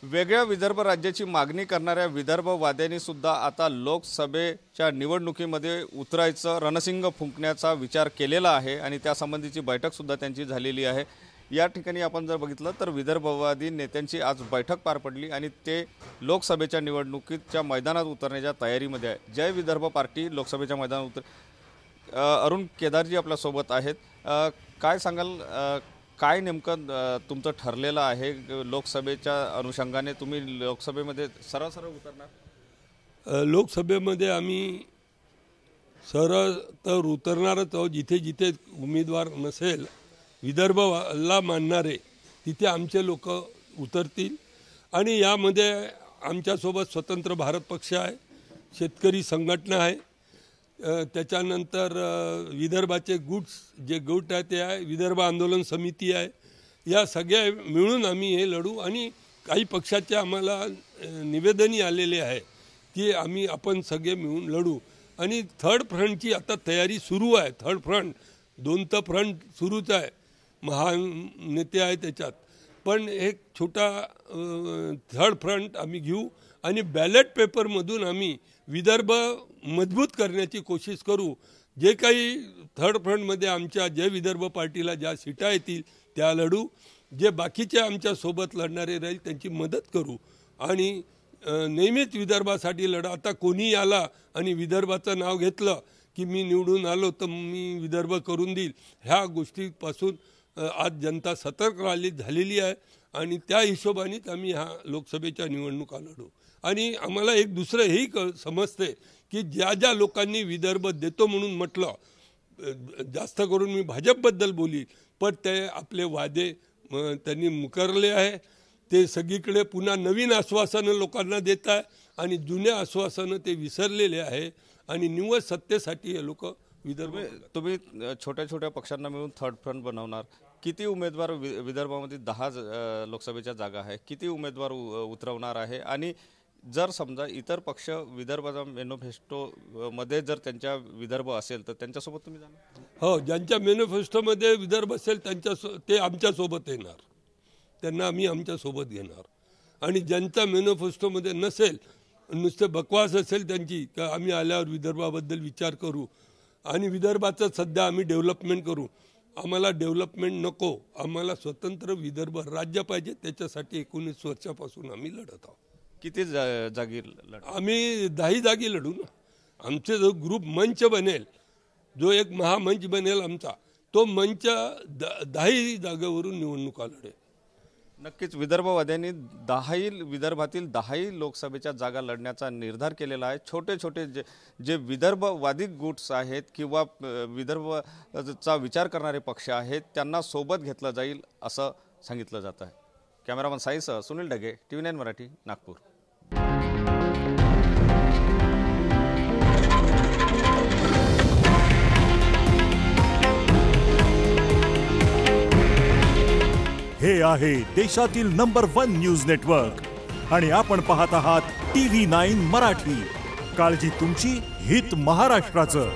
वेगळ्या विदर्भ राज्याची मागणी करणाऱ्या विदर्भवाद्यांनी सुद्धा आता लोकसभेच्या निवडणुकीमध्ये उतरायचं रणशिंग फुंकण्याचा विचार केलेला आहे आणि त्यासंबंधीची बैठक सुद्धा त्यांची झालेली आहे। या ठिकाणी आपण जर बघितलं तर विदर्भवादी नेत्यांची आज बैठक पार पडली आणि ते लोकसभेच्या निवडणुकीच्या मैदानात उतरण्याच्या तयारीमध्ये आहे। जय विदर्भ पार्टी लोकसभेच्या मैदानात अरुण केदारजी आपल्या सोबत आहेत। काय सांगाल, काय नेमकं तुमचं ठरलेलं आहे लोकसभेच्या अनुषंगाने? तुम्ही लोकसभेमध्ये सरळ उतरणार? लोकसभेमध्ये आम्ही सरळ तर उतरणारच आहोत। जिथे जिथे उमेदवार नसेल विदर्भला मानणारे तिथे आमचे लोक उतरतील आणि यामध्ये आमच्यासोबत स्वतंत्र भारत पक्ष आहे, शेतकरी संघटना आहे, त्याच्यानंतर विदर्भाचे जे गट आहे ते आहे, विदर्भ आंदोलन समिती आहे। या सगळ्या मिळून आम्ही हे लढू आणि काही पक्षाचे आम्हाला निवेदनही आलेले आहे की आपण सगळे मिळून लढू। आणि थर्ड फ्रंटची आता तयारी सुरू आहे। थर्ड फ्रंट, दोन तर फ्रंट सुरूच आहे, महान नेते आहे त्याच्यात, पण एक छोटा थर्ड फ्रंट आम्ही घेऊ आणि बॅलेट पेपरमधून आम्ही विदर्भ मजबूत करण्याची कोशिश करू। जे काही थर्ड फ्रंटमध्ये आमच्या जय विदर्भ पार्टीला ज्या सीटा येतील त्या लढू, जे बाकीचे आमच्या सोबत लढणारे राहील त्यांची मदत करू आणि नेहमीच विदर्भासाठी लढा। आता कोणी आला आणि विदर्भाचं नाव घेतलं की मी निवडून आलो तर मी विदर्भ करून देईल, ह्या गोष्टीपासून आज जनता सतर्क झालेली आहे आणि त्या हिशोबानेच आम्ही ह्या लोकसभेच्या निवडणुका लढू। आणि आम्हाला एक दुसरं हेही समजते की ज्या ज्या लोकांनी विदर्भ देतो म्हणून म्हटलं, जास्त करून मी भाजपबद्दल बोलील, पण ते आपले वादे त्यांनी मुकरले आहे। ते सगळीकडे पुन्हा नवीन आश्वासनं लोकांना देत आहे आणि जुन्या आश्वासनं ते विसरलेले आहे आणि निव्वळ सत्तेसाठी हे लोक विदर्भ। तुम्ही छोट्या छोट्या पक्षांना मिळून थर्ड फ्रंट बनवणार, किती उमेदवार विदर्भामध्ये 10 लोकसभेच्या जागा आहे, किती उमेदवार उतरवणार आहे? आणि जर समजा इतर पक्ष विदर्भाचा मॅनिफेस्टो मध्ये जर त्यांच्या विदर्भ असेल तर त्यांच्यासोबत तुम्ही जाणार? हो, ज्यांच्या मॅनिफेस्टोमध्ये विदर्भ असेल ते आमच्यासोबत येणार, त्यांना आम्ही आमच्यासोबत घेणार। आणि ज्यांचा मॅनिफेस्टोमध्ये नसेल, नुसते बकवास असेल त्यांची, का आम्ही आल्यावर विदर्भाबद्दल विचार करू आणि विदर्भाचं सध्या आम्ही डेव्हलपमेंट करू, आम्हाला डेव्हलपमेंट नको, आम्हाला स्वतंत्र विदर्भ राज्य पाहिजे। त्याच्यासाठी 19 वर्षापासून आम्ही लढत आहोत। किती जागी आम्ही 10 जागी लढू ना। आमचे जो ग्रुप मंच बनेल, जो एक महामंच बनेल आमचा, तो मंच 10 जागेवरून निवडणुका लढेल। नक्कीच विदर्भवाद्यांनी विदर्भातील 10 लोकसभेच्या जागा लढण्याचा निर्धार केलेला आहे। छोटे छोटे जे विदर्भवादी गुट्स आहेत किंवा विदर्भचा विचार करणारे पक्ष आहेत त्यांना सोबत घेतलं जाईल असं सांगितलं जात आहे। कॅमेरामन साईसह सुनील ढगे, TV9 मराठी, नागपूर। हे आहे देशातील नंबर 1 न्यूज नेटवर्क आणि आपण पाहत आहात TV9 मराठी। काळजी तुमची, हित महाराष्ट्राचं।